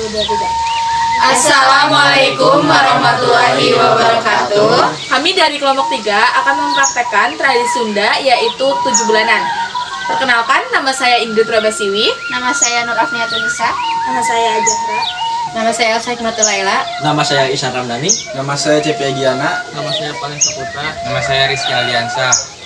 2, 3. Assalamualaikum warahmatullahi wabarakatuh. Kami dari kelompok 3 akan mempraktekkan tradisi Sunda yaitu 7 bulanan. Perkenalkan, nama saya Ingrid Rabasiwi. Nama saya Nur Afniatun Nisa. Nama saya Zahra. Nama saya Elsa Hikmatul Laila. Nama saya Ihsan Ramdhani. Nama saya CP Giana. Nama saya Paling Saputra. Nama saya Rizky Aliansa.